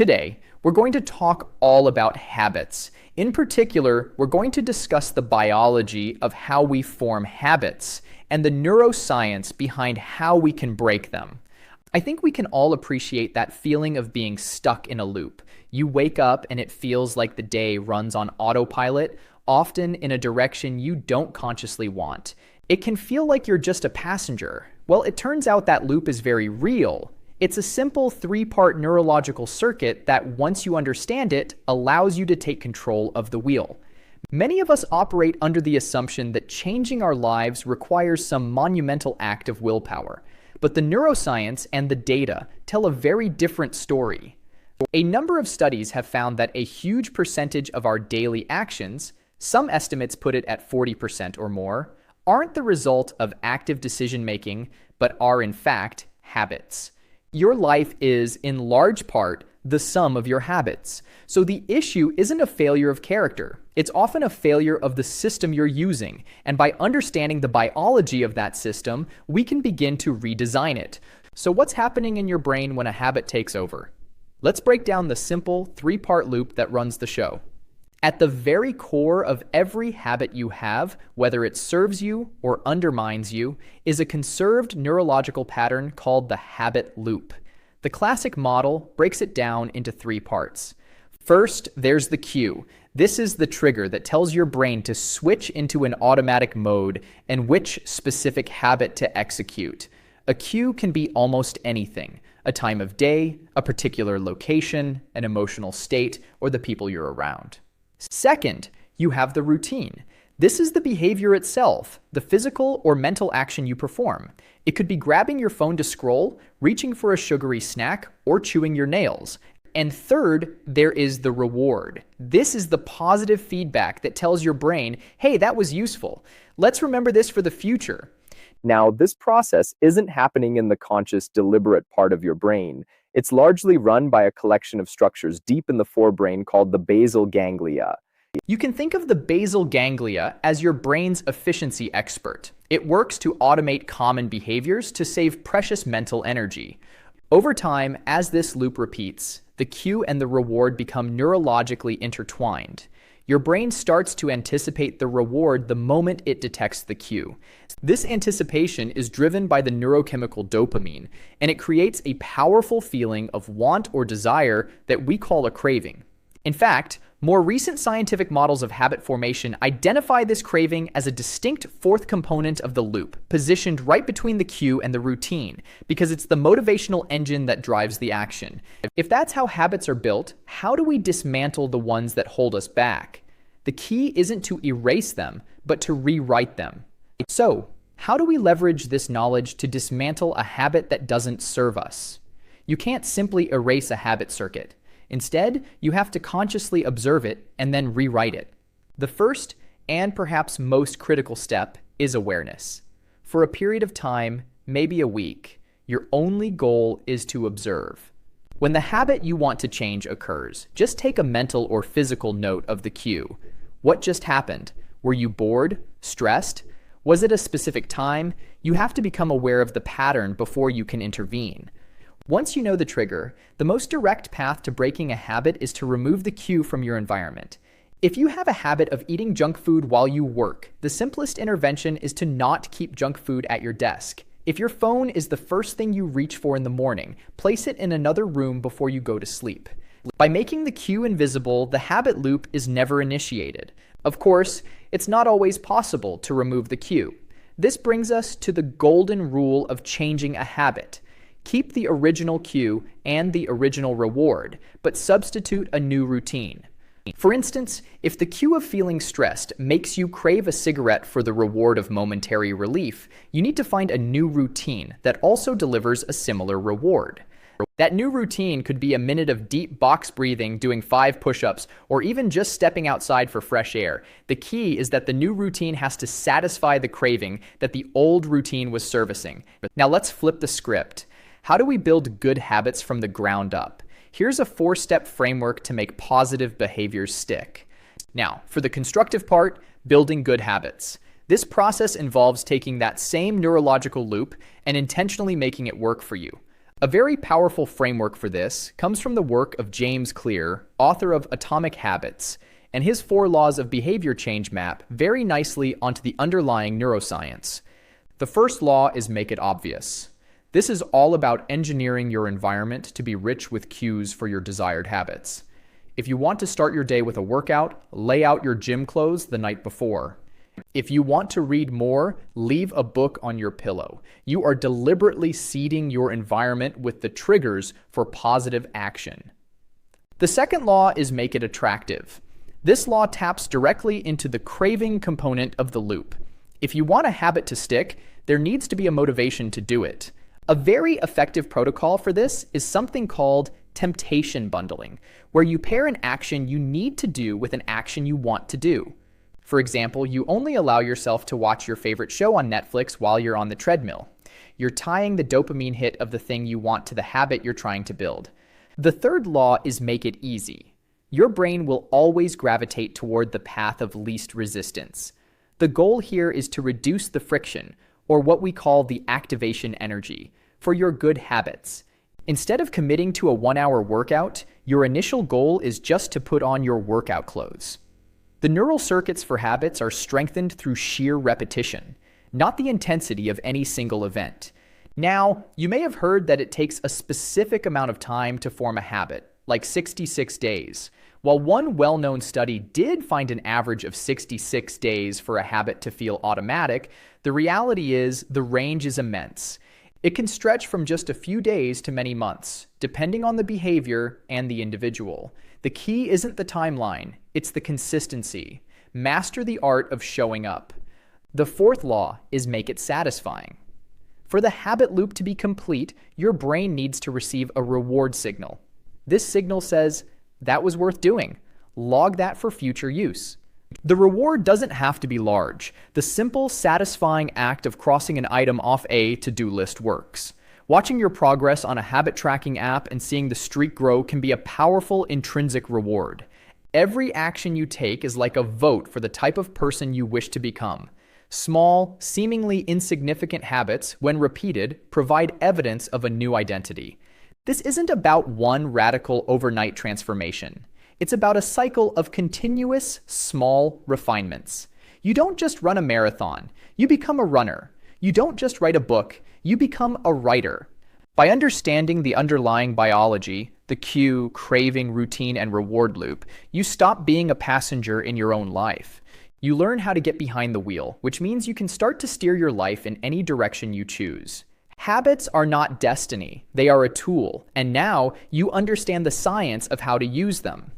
Today, we're going to talk all about habits. In particular, we're going to discuss the biology of how we form habits and the neuroscience behind how we can break them. I think we can all appreciate that feeling of being stuck in a loop. You wake up and it feels like the day runs on autopilot, often in a direction you don't consciously want. It can feel like you're just a passenger. Well, it turns out that loop is very real. It's a simple three-part neurological circuit that, once you understand it, allows you to take control of the wheel. Many of us operate under the assumption that changing our lives requires some monumental act of willpower. But the neuroscience and the data tell a very different story. A number of studies have found that a huge percentage of our daily actions, some estimates put it at 40% or more, aren't the result of active decision-making, but are in fact habits. Your life is, in large part, the sum of your habits. So the issue isn't a failure of character. It's often a failure of the system you're using. And by understanding the biology of that system, we can begin to redesign it. So what's happening in your brain when a habit takes over? Let's break down the simple three-part loop that runs the show. At the very core of every habit you have, whether it serves you or undermines you, is a conserved neurological pattern called the habit loop. The classic model breaks it down into three parts. First, there's the cue. This is the trigger that tells your brain to switch into an automatic mode and which specific habit to execute. A cue can be almost anything: a time of day, a particular location, an emotional state, or the people you're around. Second, you have the routine. This is the behavior itself, the physical or mental action you perform. It could be grabbing your phone to scroll, reaching for a sugary snack, or chewing your nails. And third, there is the reward. This is the positive feedback that tells your brain, hey, that was useful. Let's remember this for the future. Now, this process isn't happening in the conscious, deliberate part of your brain. It's largely run by a collection of structures deep in the forebrain called the basal ganglia. You can think of the basal ganglia as your brain's efficiency expert. It works to automate common behaviors to save precious mental energy. Over time, as this loop repeats, the cue and the reward become neurologically intertwined. Your brain starts to anticipate the reward the moment it detects the cue. This anticipation is driven by the neurochemical dopamine, and it creates a powerful feeling of want or desire that we call a craving. In fact, more recent scientific models of habit formation identify this craving as a distinct fourth component of the loop, positioned right between the cue and the routine, because it's the motivational engine that drives the action. If that's how habits are built, how do we dismantle the ones that hold us back? The key isn't to erase them, but to rewrite them. So, how do we leverage this knowledge to dismantle a habit that doesn't serve us? You can't simply erase a habit circuit. Instead, you have to consciously observe it and then rewrite it. The first, and perhaps most critical step, is awareness. For a period of time, maybe a week, your only goal is to observe. When the habit you want to change occurs, just take a mental or physical note of the cue. What just happened? Were you bored? Stressed? Was it a specific time? You have to become aware of the pattern before you can intervene. Once you know the trigger, the most direct path to breaking a habit is to remove the cue from your environment. If you have a habit of eating junk food while you work, the simplest intervention is to not keep junk food at your desk. If your phone is the first thing you reach for in the morning, place it in another room before you go to sleep. By making the cue invisible, the habit loop is never initiated. Of course, it's not always possible to remove the cue. This brings us to the golden rule of changing a habit. Keep the original cue and the original reward, but substitute a new routine. For instance, if the cue of feeling stressed makes you crave a cigarette for the reward of momentary relief, you need to find a new routine that also delivers a similar reward. That new routine could be a minute of deep box breathing, doing 5 push-ups, or even just stepping outside for fresh air. The key is that the new routine has to satisfy the craving that the old routine was servicing. Now let's flip the script. How do we build good habits from the ground up? Here's a 4-step framework to make positive behaviors stick. Now, for the constructive part, building good habits. This process involves taking that same neurological loop and intentionally making it work for you. A very powerful framework for this comes from the work of James Clear, author of Atomic Habits, and his 4 laws of behavior change map very nicely onto the underlying neuroscience. The first law is make it obvious. This is all about engineering your environment to be rich with cues for your desired habits. If you want to start your day with a workout, lay out your gym clothes the night before. If you want to read more, leave a book on your pillow. You are deliberately seeding your environment with the triggers for positive action. The second law is make it attractive. This law taps directly into the craving component of the loop. If you want a habit to stick, there needs to be a motivation to do it. A very effective protocol for this is something called temptation bundling, where you pair an action you need to do with an action you want to do. For example, you only allow yourself to watch your favorite show on Netflix while you're on the treadmill. You're tying the dopamine hit of the thing you want to the habit you're trying to build. The third law is make it easy. Your brain will always gravitate toward the path of least resistance. The goal here is to reduce the friction, or what we call the activation energy, for your good habits. Instead of committing to a 1-hour workout, your initial goal is just to put on your workout clothes. The neural circuits for habits are strengthened through sheer repetition, not the intensity of any single event. Now, you may have heard that it takes a specific amount of time to form a habit, like 66 days. While one well-known study did find an average of 66 days for a habit to feel automatic, the reality is the range is immense. It can stretch from just a few days to many months, depending on the behavior and the individual. The key isn't the timeline, it's the consistency. Master the art of showing up. The fourth law is make it satisfying. For the habit loop to be complete, your brain needs to receive a reward signal. This signal says, "That was worth doing. Log that for future use." The reward doesn't have to be large. The simple, satisfying act of crossing an item off a to-do list works. Watching your progress on a habit tracking app and seeing the streak grow can be a powerful intrinsic reward. Every action you take is like a vote for the type of person you wish to become. Small, seemingly insignificant habits, when repeated, provide evidence of a new identity. This isn't about one radical overnight transformation. It's about a cycle of continuous, small refinements. You don't just run a marathon, you become a runner. You don't just write a book, you become a writer. By understanding the underlying biology, the cue, craving, routine, and reward loop, you stop being a passenger in your own life. You learn how to get behind the wheel, which means you can start to steer your life in any direction you choose. Habits are not destiny, they are a tool, and now you understand the science of how to use them.